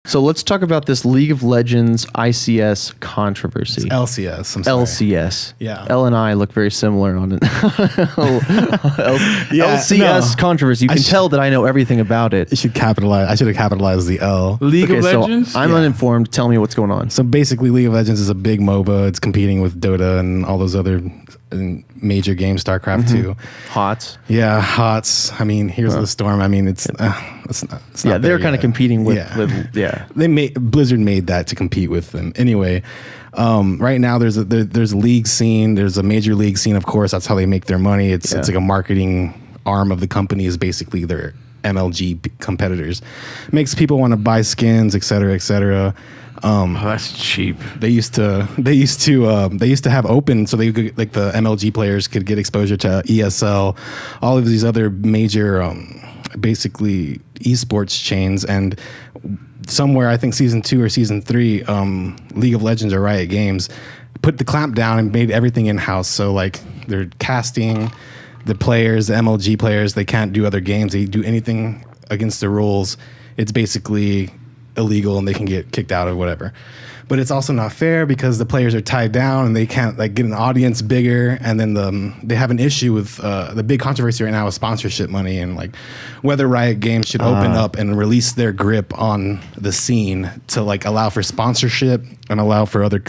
So let's talk about this League of Legends ICS controversy. It's LCS. I'm sorry. LCS. Yeah. L and I look very similar on it. LCS controversy. You can tell that I know everything about it. You should capitalize. I should have capitalized the L. League of Legends? So I'm uninformed. Tell me what's going on. So basically, League of Legends is a big MOBA. It's competing with Dota and all those other major games, StarCraft 2. HOTS. Yeah, HOTS. I mean, Heroes of the Storm. I mean, it's not they're kind of competing with Blizzard made that to compete with them. Anyway, right now there's a league scene. There's a major league scene, of course. That's how they make their money. It's like a marketing arm of the company is basically their MLG competitors. Makes people want to buy skins, et cetera, et cetera. That's cheap. They used to have open so they could, like, the MLG players could get exposure to ESL, all of these other major basically esports chains. And somewhere, I think season 2 or season 3, League of Legends or Riot Games put the clamp down and made everything in-house. So like they're casting the players, the MLG players, they can't do other games. They do anything against the rules, it's basically illegal and they can get kicked out or whatever. But it's also not fair because the players are tied down and they can't like get an audience bigger. And then they have an issue with the big controversy right now is sponsorship money and like whether Riot Games should open up and release their grip on the scene to like allow for sponsorship and allow for other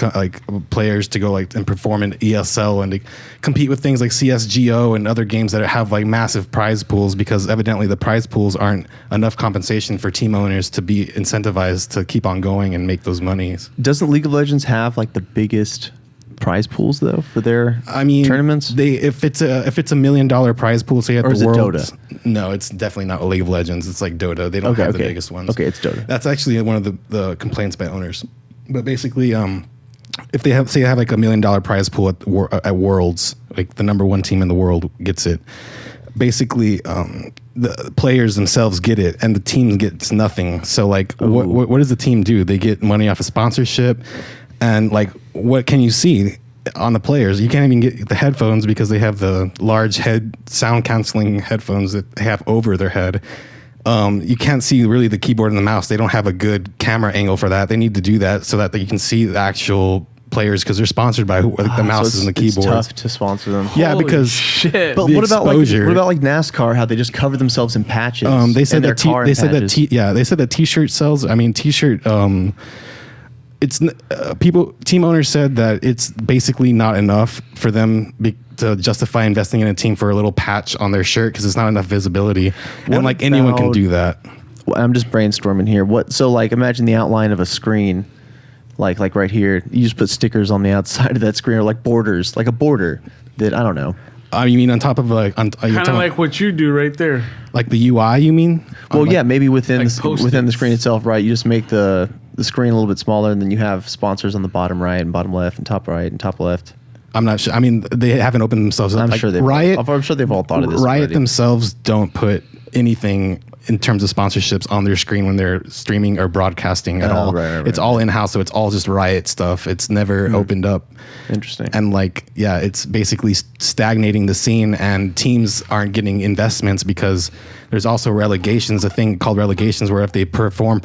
players to go like and perform in ESL and to compete with things like CSGO and other games that have like massive prize pools, because evidently the prize pools aren't enough compensation for team owners to be incentivized to keep on going and make those monies. Doesn't League of Legends have like the biggest prize pools though for their tournaments? If it's a $1 million prize pool, say at or the is Worlds. It Dota? No, it's definitely not League of Legends. It's like Dota. They don't have the biggest ones. Okay, it's Dota. That's actually one of the complaints by owners. But basically, if they have like $1 million prize pool at Worlds, like the number 1 team in the world gets it. Basically, the players themselves get it, and the team gets nothing. So, like, what does the team do? They get money off of sponsorship, and like, what can you see on the players? You can't even get the headphones because they have the large head sound canceling headphones that they have over their head. You can't see really the keyboard and the mouse. They don't have a good camera angle for that. They need to do that so that you can see the actual players because they're sponsored by the mouses and the keyboards. It's tough to sponsor them. Yeah, Holy because shit. But what about like NASCAR? How they just cover themselves in patches? They said that T-shirt sells. I mean, T-shirt. It's team owners said that it's basically not enough for them to justify investing in a team for a little patch on their shirt because it's not enough visibility. And like anyone can do that. Well, I'm just brainstorming here. So like imagine the outline of a screen, like right here. You just put stickers on the outside of that screen, or like borders, like a border that I don't know. You mean on top of like kind of like what you do right there, like the UI? You mean? Well, yeah, maybe within the screen itself, right? You just make the screen a little bit smaller, and then you have sponsors on the bottom right and bottom left and top right and top left. I'm not sure. I mean, they haven't opened themselves up. I'm sure they've all thought of this. Riot already. themselves don't put anything in terms of sponsorships on their screen when they're streaming or broadcasting at all. Right, it's all in-house, so it's all just Riot stuff. It's never opened up. Interesting. And like, yeah, it's basically stagnating the scene, and teams aren't getting investments because there's also relegations, a thing called relegations, where if they perform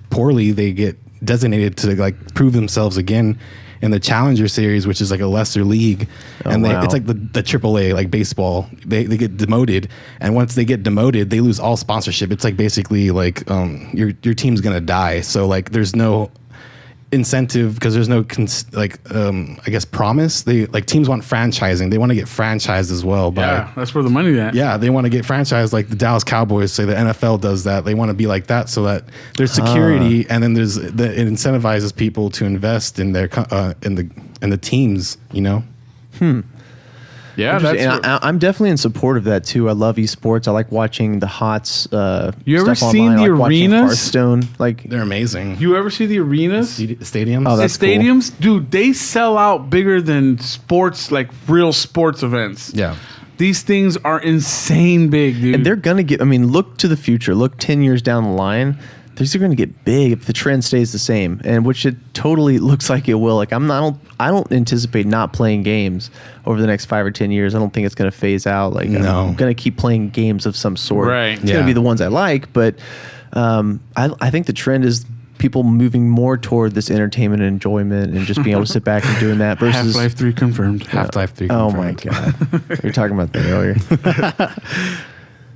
poorly, they get designated to like prove themselves again in the Challenger Series, which is like a lesser league. It's like the AAA, like baseball. They get demoted, and once they get demoted, they lose all sponsorship. It's like basically like your team's gonna die. So like there's no incentive because there's no I guess promise. They like teams want franchising. They want to get franchised as well. Yeah, that's where the money's at. Yeah, they want to get franchised like the Dallas Cowboys say the NFL does that. They want to be like that so that there's security, and then it incentivizes people to invest in their in the teams. You know. Yeah, I'm definitely in support of that too. I love esports. I like watching the HOTS. You ever stuff seen online. the arenas? Hearthstone, like they're amazing. You ever see the arenas? Stadiums? Oh, that's the stadiums, cool. Dude. They sell out bigger than sports, like real sports events. Yeah. These things are insane big, dude. And they're gonna get. I mean, look to the future. Look 10 years down the line. These are going to get big if the trend stays the same, and which it totally looks like it will. Like I don't anticipate not playing games over the next 5 or 10 years. I don't think it's going to phase out. Like no. I'm going to keep playing games of some sort. Right. It's going to be the ones I like, but I think the trend is people moving more toward this entertainment and enjoyment and just being able to sit back and doing that versus Half-Life 3 confirmed. Half-Life 3 Oh my confirmed. god, we were talking about that earlier.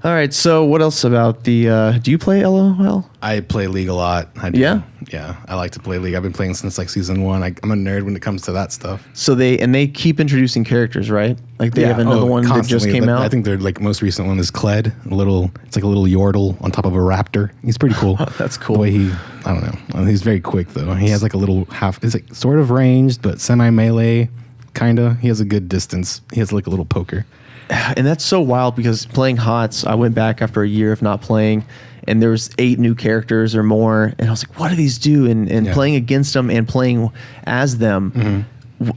All right, so what else about the? Do you play LOL? I play League a lot. I do. Yeah, I like to play League. I've been playing since like season 1. I'm a nerd when it comes to that stuff. So they keep introducing characters, right? Like they have another one that just came out. I think their like most recent one is Kled. It's like a little Yordle on top of a raptor. He's pretty cool. That's cool. The way I don't know. He's very quick though. He has like a little is like sort of ranged, but semi melee, kinda. He has a good distance. He has like a little poker. And that's so wild because playing HOTS, I went back after a year of not playing, and there was 8 new characters or more, and I was like, what do these do? And playing against them and playing as them,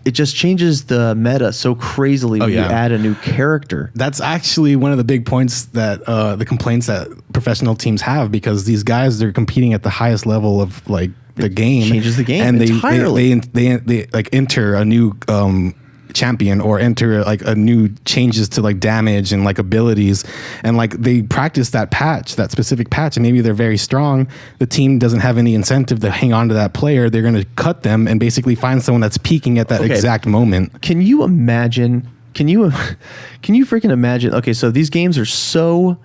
it just changes the meta so crazily when you add a new character. That's actually one of the big points that the complaints that professional teams have, because these guys, they're competing at the highest level of like the game. Changes the game and entirely. They like enter a new champion or enter like a new changes to like damage and like abilities, and like they practice that specific patch, and maybe they're very strong. The team doesn't have any incentive to hang on to that player. They're going to cut them and basically find someone that's peaking at that exact moment. Can you imagine? Can you freaking imagine? Okay, so these games are so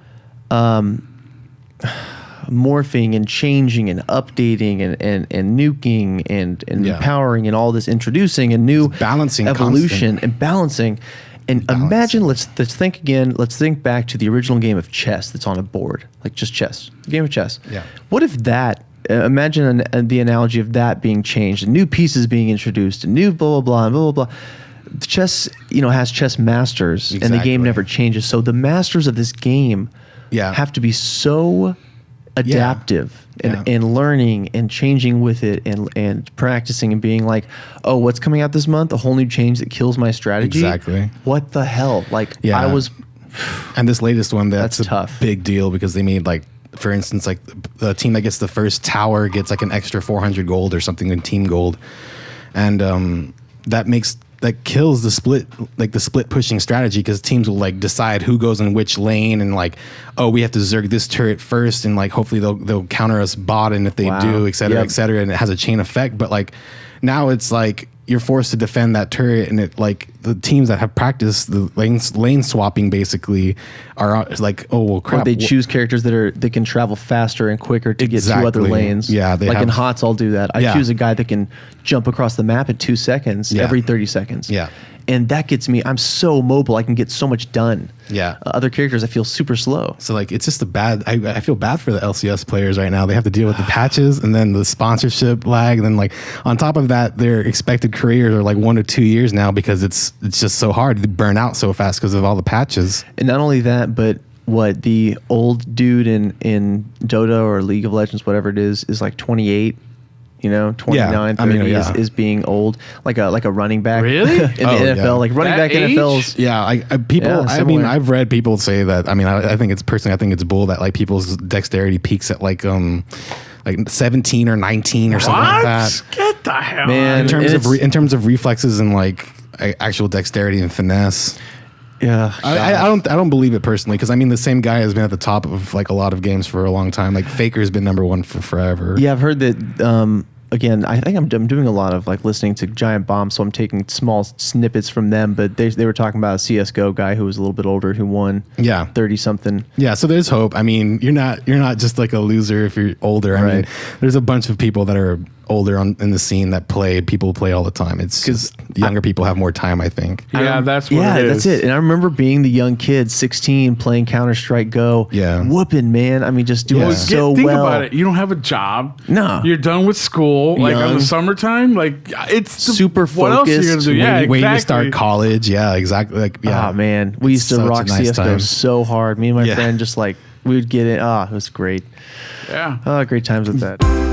morphing and changing and updating and nuking and empowering and all this, introducing a new balancing evolution and balancing. And imagine, let's think again. Let's think back to the original game of chess that's on a board, like just chess, game of chess. Yeah. What if that? Imagine the analogy of that being changed, and new pieces being introduced, and new blah blah blah and blah blah blah. The chess, has chess masters, and the game never changes. So the masters of this game have to be so adaptive and learning and changing with it and practicing and being like, oh, what's coming out this month? A whole new change that kills my strategy? Exactly. What the hell? Like, I was... And this latest one, that's a tough. Big deal, because they made like, for instance, like the team that gets the first tower gets like an extra 400 gold or something in team gold. And that kills the split pushing strategy, because teams will like decide who goes in which lane, and like, oh, we have to zerg this turret first, and like hopefully they'll counter us bot, and if they do, et cetera, and it has a chain effect. But like now it's like you're forced to defend that turret, and it like the teams that have practiced the lane swapping basically are like, oh well, crap. Or they choose characters that can travel faster and quicker to get to other lanes. Yeah, in HOTS, I'll do that. I choose a guy that can jump across the map in 2 seconds every 30 seconds. Yeah. And that gets me, I'm so mobile, I can get so much done. Yeah. Other characters, I feel super slow. So like, it's just I feel bad for the LCS players right now. They have to deal with the patches and then the sponsorship lag. And then like on top of that, their expected careers are like 1 to 2 years now, because it's just so hard to burn out so fast because of all the patches. And not only that, but what the old dude in Dota or League of Legends, whatever it is like 28. 29, 30 is being old, like a running back. Really? In the NFL, like running That back age? NFLs. Yeah, people. I mean, I've read people say that. I mean, I think it's bull that like people's dexterity peaks at like 17 or 19 or something like that. Get the hell Man, out of here. in terms of reflexes and like actual dexterity and finesse. Yeah, I don't believe it personally, because I mean the same guy has been at the top of like a lot of games for a long time. Like Faker's been #1 for forever. Yeah, I've heard that. Again, I think I'm doing a lot of like listening to Giant Bomb, so I'm taking small snippets from them. But they were talking about a CS:GO guy who was a little bit older who won 30 something. Yeah, so there's hope. I mean, you're not just like a loser if you're older. I mean, there's a bunch of people that are older in the scene that people play all the time. It's because younger people have more time, I think. Yeah, that's what it is. That's it. And I remember being the young kid, 16, playing Counter-Strike Go. Yeah. Whooping, man. I mean, just doing so Think well. about it. You don't have a job. No. You're done with school. Like on the summertime, like it's super What else are you gonna do? Yeah, waiting to start college. Yeah, exactly. Like, yeah. Oh, man. We used to rock CSGO so hard. Me and my friend just like, we would get it. It was great. Yeah. Great times with that.